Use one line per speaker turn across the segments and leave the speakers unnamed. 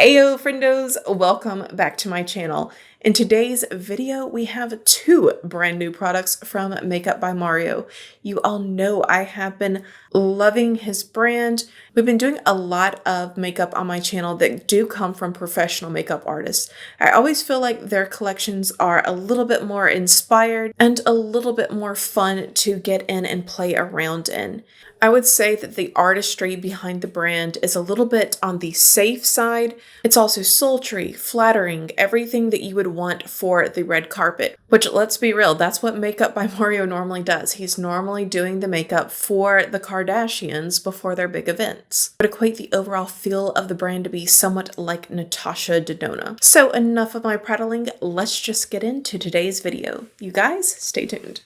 Ayo friendos, welcome back to my channel. In today's video, we have two brand new products from Makeup by Mario. You all know I have been loving his brand. We've been doing a lot of makeup on my channel that do come from professional makeup artists. I always feel like their collections are a little bit more inspired and a little bit more fun to get in and play around in. I would say that the artistry behind the brand is a little bit on the safe side. It's also sultry, flattering, everything that you would want for the red carpet. Which, let's be real, that's what Makeup by Mario normally does. He's normally doing the makeup for the Kardashians before their big events. But equate the overall feel of the brand to be somewhat like Natasha Denona. So enough of my prattling, let's just get into today's video. You guys, stay tuned.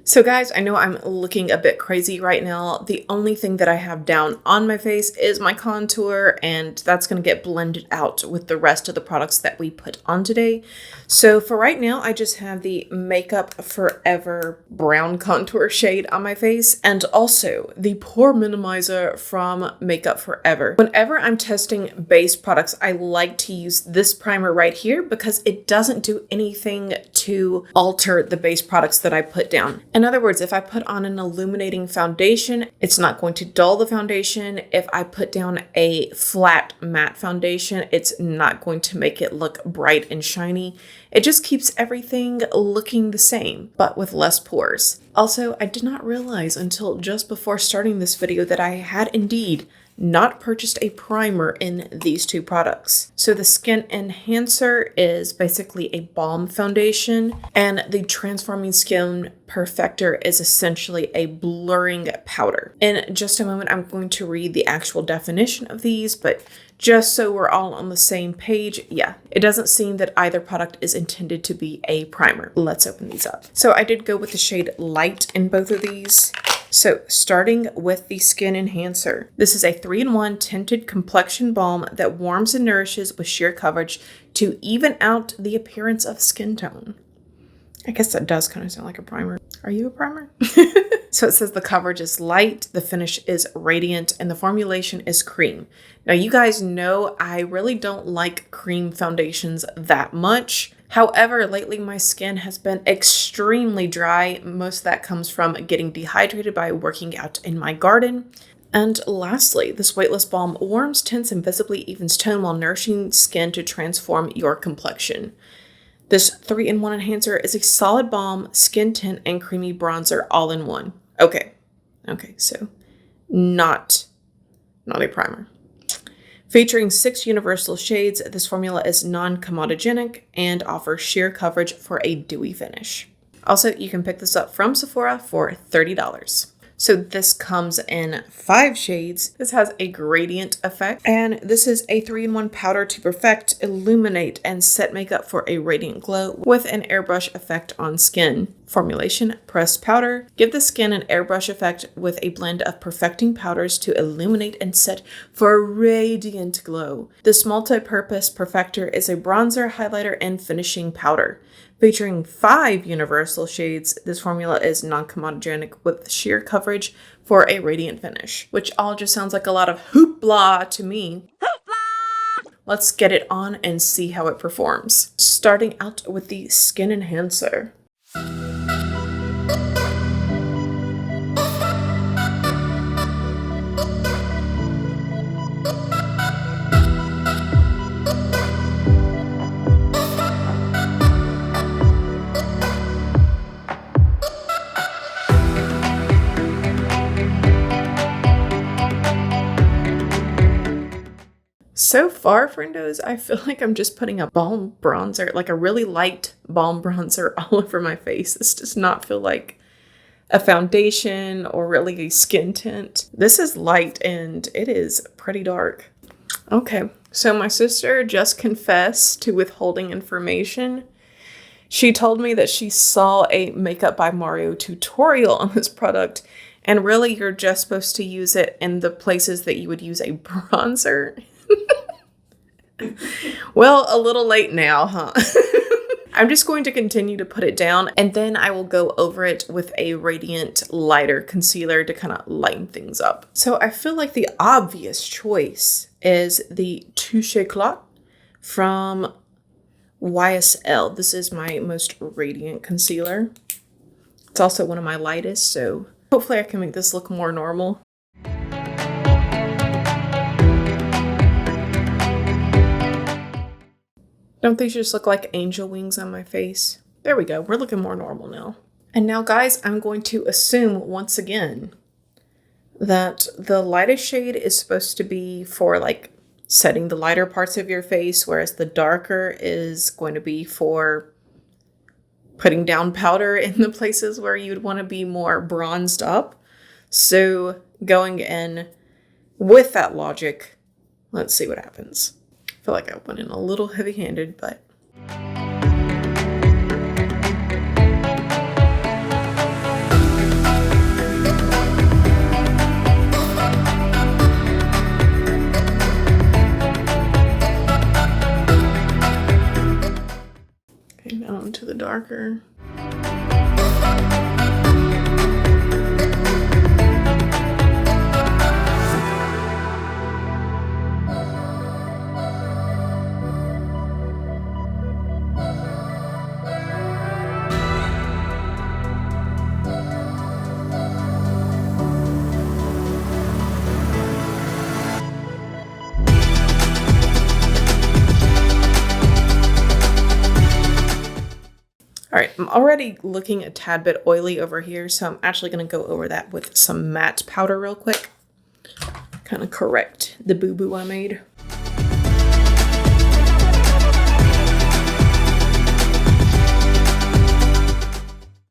So guys, I know I'm looking a bit crazy right now. The only thing that I have down on my face is my contour, and that's going to get blended out with the rest of the products that we put on today. So for right now, I just have the Makeup Forever brown contour shade on my face, and also the pore minimizer from Makeup Forever. Whenever I'm testing base products, I like to use this primer right here because it doesn't do anything to alter the base products that I put down. In other words, if I put on an illuminating foundation, it's not going to dull the foundation. If I put down a flat matte foundation, it's not going to make it look bright and shiny. It just keeps everything looking the same, but with less pores. Also, I did not realize until just before starting this video that I had indeed not purchased a primer in these two products. So the Skin Enhancer is basically a balm foundation, and the Transforming Skin Perfector is essentially a blurring powder. In just a moment, I'm going to read the actual definition of these, but just so we're all on the same page, yeah, it doesn't seem that either product is intended to be a primer. Let's open these up. So I did go with the shade Light in both of these. So starting with the Skin Enhancer. This is a 3-in-1 tinted complexion balm that warms and nourishes with sheer coverage to even out the appearance of skin tone. I guess that does kind of sound like a primer. Are you a primer? So it says the coverage is light, the finish is radiant, and the formulation is cream. Now you guys know I really don't like cream foundations that much. However, lately my skin has been extremely dry. Most of that comes from getting dehydrated by working out in my garden. And lastly, this weightless balm warms, tints, and visibly evens tone while nourishing skin to transform your complexion. This 3-in-1 enhancer is a solid balm, skin tint, and creamy bronzer all in one. Okay, so not a primer. Featuring 6 universal shades, this formula is non-comedogenic and offers sheer coverage for a dewy finish. Also, you can pick this up from Sephora for $30. So this comes in 5 shades. This has a gradient effect, and this is a 3-in-1 powder to perfect, illuminate, and set makeup for a radiant glow with an airbrush effect on skin. Formulation, pressed powder. Give the skin an airbrush effect with a blend of perfecting powders to illuminate and set for a radiant glow. This multi-purpose perfector is a bronzer, highlighter, and finishing powder. Featuring 5 universal shades, this formula is non-comedogenic with sheer coverage for a radiant finish, which all just sounds like a lot of hoopla to me. Hoopla! Let's get it on and see how it performs. Starting out with the Skin Enhancer. So far, friendos, I feel like I'm just putting a balm bronzer, like a really light balm bronzer all over my face. This does not feel like a foundation or really a skin tint. This is light and it is pretty dark. Okay, so my sister just confessed to withholding information. She told me that she saw a Makeup by Mario tutorial on this product, and really you're just supposed to use it in the places that you would use a bronzer. Well, a little late now, huh? I'm just going to continue to put it down, and then I will go over it with a Radiant lighter concealer to kind of lighten things up. So I feel like the obvious choice is the Touche Éclat from YSL. This is my most radiant concealer. It's also one of my lightest, so hopefully I can make this look more normal. Don't these just look like angel wings on my face? There we go. We're looking more normal now. And now, guys, I'm going to assume once again that the lightest shade is supposed to be for like setting the lighter parts of your face, whereas the darker is going to be for putting down powder in the places where you'd want to be more bronzed up. So going in with that logic, let's see what happens. I feel like I went in a little heavy-handed, but... Okay, now onto the darker. All right, I'm already looking a tad bit oily over here, so I'm actually going to go over that with some matte powder real quick. Kind of correct the boo-boo I made.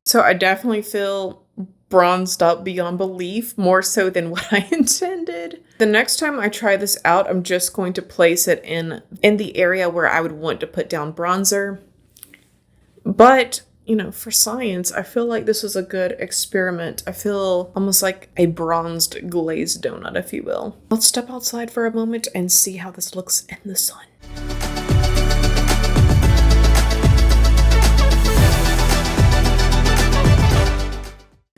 So I definitely feel bronzed up beyond belief, more so than what I intended. The next time I try this out, I'm just going to place it in the area where I would want to put down bronzer. But, you know, for science, I feel like this is a good experiment. I feel almost like a bronzed glazed donut, if you will. Let's step outside for a moment and see how this looks in the sun.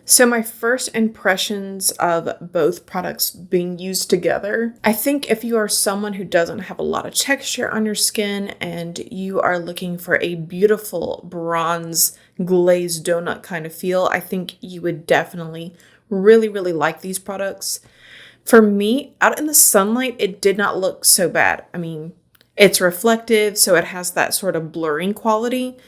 So my first impressions of both products being used together, I think if you are someone who doesn't have a lot of texture on your skin and you are looking for a beautiful bronze glazed donut kind of feel, I think you would definitely really like these products. For me, out in the sunlight, it did not look so bad. I mean, it's reflective, so it has that sort of blurring quality.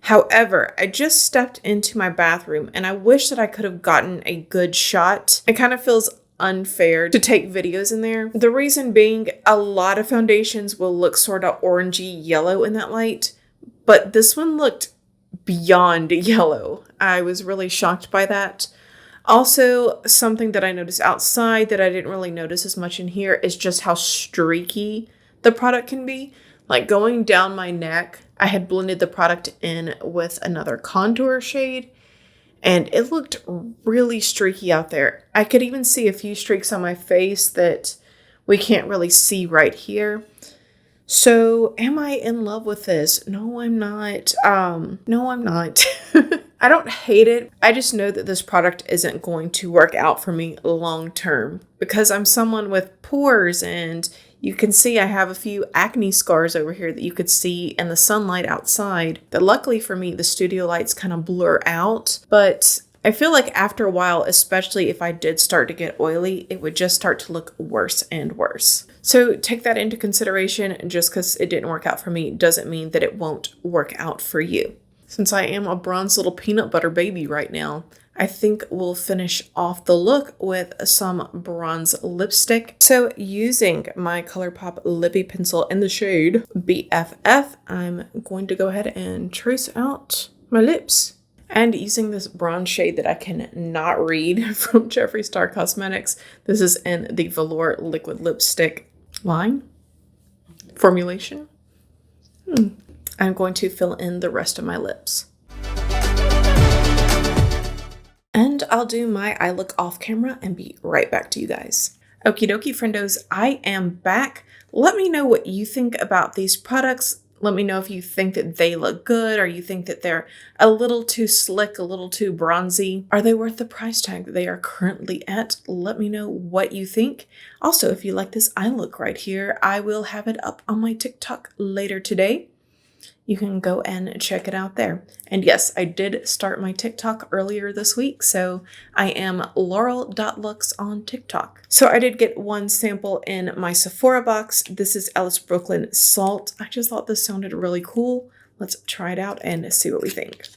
However, I just stepped into my bathroom and I wish that I could have gotten a good shot. It kind of feels unfair to take videos in there. The reason being, a lot of foundations will look sort of orangey yellow in that light, but this one looked beyond yellow. I was really shocked by that. Also, something that I noticed outside that I didn't really notice as much in here is just how streaky the product can be. Like going down my neck, I had blended the product in with another contour shade and it looked really streaky out there. I could even see a few streaks on my face that we can't really see right here. So am I in love with this? No, I'm not. No, I'm not. I don't hate it. I just know that this product isn't going to work out for me long term because I'm someone with pores and you can see I have a few acne scars over here that you could see in the sunlight outside that luckily for me, the studio lights kind of blur out. But I feel like after a while, especially if I did start to get oily, it would just start to look worse and worse. So take that into consideration. Just because it didn't work out for me doesn't mean that it won't work out for you. Since I am a bronze little peanut butter baby right now, I think we'll finish off the look with some bronze lipstick. So using my ColourPop Lippy Pencil in the shade BFF, I'm going to go ahead and trace out my lips. And using this bronze shade that I cannot read from Jeffree Star Cosmetics, this is in the Velour Liquid Lipstick line formulation. I'm going to fill in the rest of my lips. And I'll do my eye look off camera and be right back to you guys. Okie dokie, friendos, I am back. Let me know what you think about these products. Let me know if you think that they look good or you think that they're a little too slick, a little too bronzy. Are they worth the price tag that they are currently at? Let me know what you think. Also, if you like this eye look right here, I will have it up on my TikTok later today. You can go and check it out there. And yes, I did start my TikTok earlier this week, so I am laurel.looks on TikTok. So I did get one sample in my Sephora box. This is Alice Brooklyn Salt. I just thought this sounded really cool. Let's try it out and see what we think.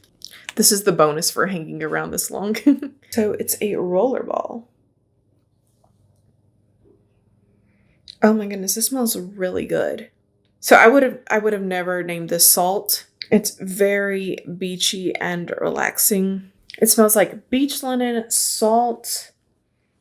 This is the bonus for hanging around this long. So it's a roller ball. Oh my goodness, this smells really good. So I would have never named this salt. It's very beachy and relaxing. It smells like beach linen, salt.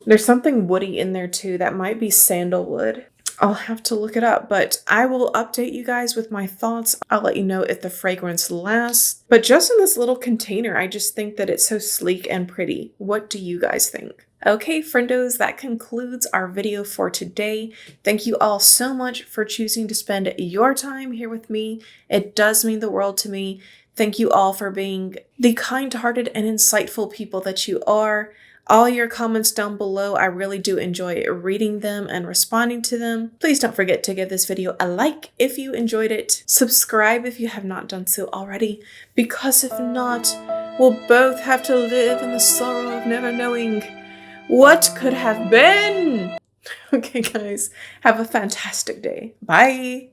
There's something woody in there too. That might be sandalwood. I'll have to look it up, but I will update you guys with my thoughts. I'll let you know if the fragrance lasts. But just in this little container, I just think that it's so sleek and pretty. What do you guys think? Okay, friendos, that concludes our video for today. Thank you all so much for choosing to spend your time here with me. It does mean the world to me. Thank you all for being the kind-hearted and insightful people that you are. All your comments down below, I really do enjoy reading them and responding to them. Please don't forget to give this video a like if you enjoyed it. Subscribe if you have not done so already, because if not, we'll both have to live in the sorrow of never knowing what could have been. Okay, guys, have a fantastic day. Bye.